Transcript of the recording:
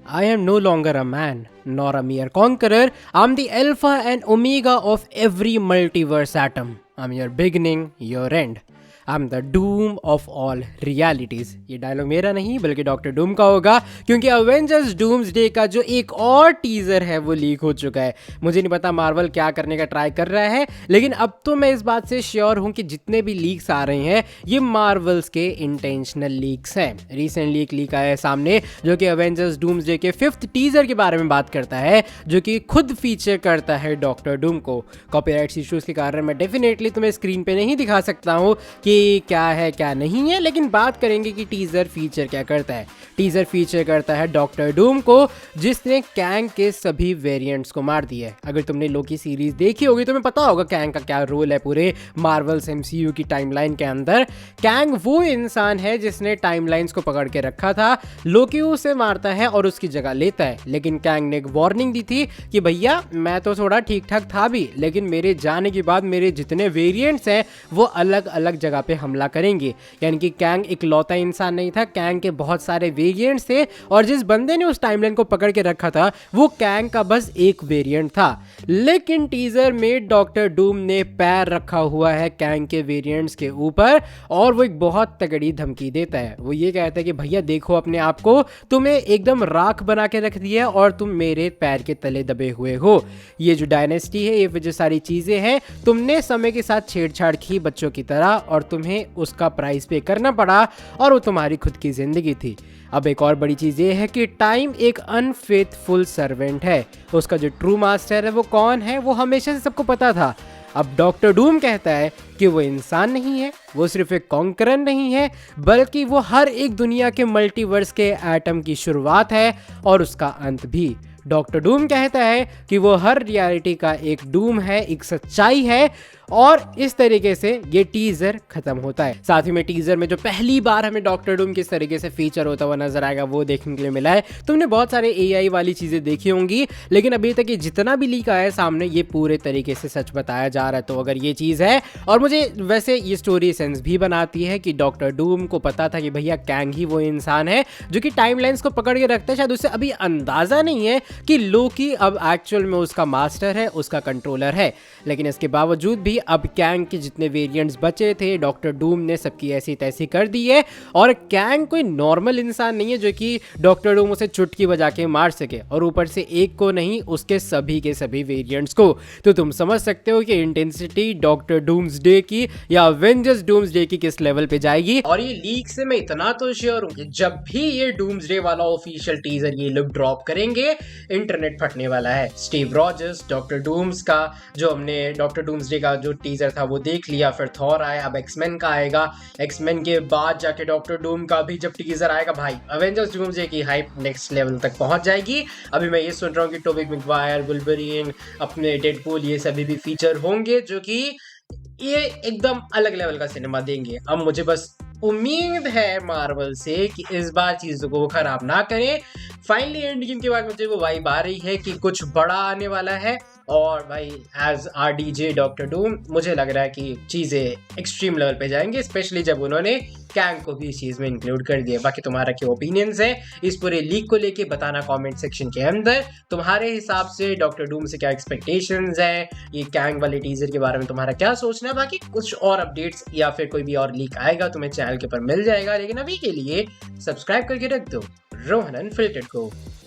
I am no longer a man, nor a mere conqueror. I'm the alpha and omega of every multiverse atom. I'm your beginning, your end. I'm the doom of all realities. ये dialogue मेरा नहीं बल्कि doctor Doom का होगा, क्योंकि Avengers doomsday का जो एक और टीजर है वो लीक हो चुका है। मुझे नहीं पता मार्वल क्या करने का ट्राई कर रहा है, लेकिन अब तो मैं इस बात से श्योर हूँ कि जितने भी लीक्स आ रहे हैं ये मार्वल्स के इंटेंशनल लीक्स हैं। रिसेंटली एक लीक आया है सामने जो कि अवेंजर्स डूम्सडे के 5th टीजर के बारे में बात करता है, जो कि खुद फीचर करता है डॉक्टर डूम को। कॉपीराइट इश्यूज के कारण मैं डेफिनेटली तुम्हें स्क्रीन पे नहीं दिखा सकता हूँ कि क्या है क्या नहीं है, लेकिन बात करेंगे कि टीजर फीचर क्या करता है। टीजर फीचर करता है डॉक्टर डूम को, जिसने कैंग के सभी वेरिएंट्स को मार दिया है। अगर तुमने लोकी सीरीज देखी होगी तो तुम्हें पता होगा कैंग का क्या रोल है पूरे मार्वल्स एमसीयू की टाइमलाइन के अंदर। कैंग वो इंसान है जिसने टाइमलाइंस को पकड़ के रखा था। लोकी उसे मारता है और उसकी जगह लेता है, लेकिन कैंग ने एक वार्निंग दी थी कि भैया मैं तो थोड़ा ठीक ठाक था भी, लेकिन मेरे जाने के बाद मेरे जितने वेरिएंट्स हैं वो अलग अलग जगह पे हमला करेंगे। यानी कि कैंग इकलौता इंसान नहीं था, कैंग के बहुत सारे वेरिएंट्स थे, और जिस बंदे ने उस टाइमलाइन को पकड़ के रखा था वो कैंग का बस एक वेरिएंट था। लेकिन टीजर में डॉक्टर डूम ने पैर रखा हुआ है कैंग के वेरिएंट्स के ऊपर, और वो एक बहुत तगड़ी धमकी देता है। वो ये कहता है कि भैया देखो अपने आप को, तुम्हें एकदम राख बना के रख दिया है और तुम मेरे पैर के तले दबे हुए हो। ये जो डायनेस्टी है, ये जो सारी चीजें हैं, तुमने समय के साथ छेड़छाड़ की बच्चों की तरह, और तुम्हें उसका प्राइस पे करना पड़ा, और वो तुम्हारी खुद की जिंदगी थी। अब एक और बड़ी चीज़ ये है कि टाइम एक अनफेथफुल सर्वेंट है। उसका जो ट्रू मास्टर है वो कौन है वो हमेशा से सबको पता था। अब डॉक्टर डूम कहता है कि वो इंसान नहीं है, वो सिर्फ एक कॉन्करर नहीं है, बल्कि वो हर एक दुनिया के मल्टीवर्स के एटम की शुरुआत है और उसका अंत भी। डॉक्टर डूम कहता है कि वो हर रियलिटी का एक डूम है, एक सच्चाई है, और इस तरीके से ये टीजर खत्म होता है। साथ ही में टीजर में जो पहली बार हमें डॉक्टर डूम किस तरीके से फीचर होता हुआ नजर आएगा वो देखने के लिए मिला है। तुमने बहुत सारे एआई वाली चीजें देखी होंगी, लेकिन अभी तक ये जितना भी लीक आया है सामने ये पूरे तरीके से सच बताया जा रहा है। तो अगर ये चीज है, और मुझे वैसे ये स्टोरी सेंस भी बनाती है कि डॉक्टर डूम को पता था कि भैया कैंग ही वो इंसान है जो कि टाइमलाइंस को पकड़ के रखता है। शायद उसे अभी अंदाजा नहीं है कि लोकी अब एक्चुअल में उसका मास्टर है, उसका कंट्रोलर है, लेकिन इसके बावजूद भी अब कैंग के जितने वेरिएंट्स बचे थे डॉक्टर डूम ने सबकी ऐसी तैसी कर दी है। और कैंग कोई नॉर्मल इंसान नहीं है जो कि डॉक्टर डूम उसे चुटकी बजा के मार सके, और ऊपर से एक को नहीं उसके सभी के सभी वेरिएंट्स को। तो तुम समझ सकते हो कि इंटेंसिटी डॉक्टर डूम्सडे की या अवेंजर्स डूम्सडे की किस लेवल पे जाएगी। और ये लीक से मैं इतना तो श्योर हूँ कि जब भी ये डूम्सडे वाला ऑफिशियल टीजर ये लोग ड्रॉप करेंगे इंटरनेट फटने वाला है। स्टीव रॉजर्स डॉक्टर डूम्स का जो हमने डॉक्टर डूम्सडे का जो टीजर था वो देख लिया, फिर थॉर आया, अब एक्समैन का आएगा, एक्समैन के बाद जाके डॉक्टर डूम का भी जब टीजर आएगा भाई अवेंजर्स डूम्सडे की हाइप नेक्स्ट लेवल तक पहुंच जाएगी। अभी मैं ये सुन रहा हूँ कि टोबी मैगवायर, वुल्वरीन, अपने डेडपूल, ये सभी भी फीचर होंगे जो कि ये एकदम अलग लेवल का सिनेमा देंगे। अब मुझे बस उम्मीद है मार्वल से कि इस बार चीजों को वो खराब ना करें। फाइनली एंड गेम के बाद मुझे वो वाइब आ रही है कि कुछ बड़ा आने वाला है, और भाई एज आरडीजे डॉक्टर डूम मुझे लग रहा है कि चीजें एक्सट्रीम लेवल पे जाएंगे, स्पेशली जब उन्होंने कैंग को भी इस चीज में इंक्लूड कर दिया। बाकी तुम्हारा क्या ओपिनियंस है इस पूरे लीक को लेके बताना कमेंट सेक्शन के अंदर। तुम्हारे हिसाब से डॉक्टर डूम से क्या एक्सपेक्टेशंस हैं, ये कैंग वाले टीजर के बारे में तुम्हारा क्या सोचना है। बाकी कुछ और अपडेट्स या फिर कोई भी और लीक आएगा तुम्हें चैनल के ऊपर मिल जाएगा, लेकिन अभी के लिए सब्सक्राइब करके रख दो रोहन अनफिल्टर्ड को।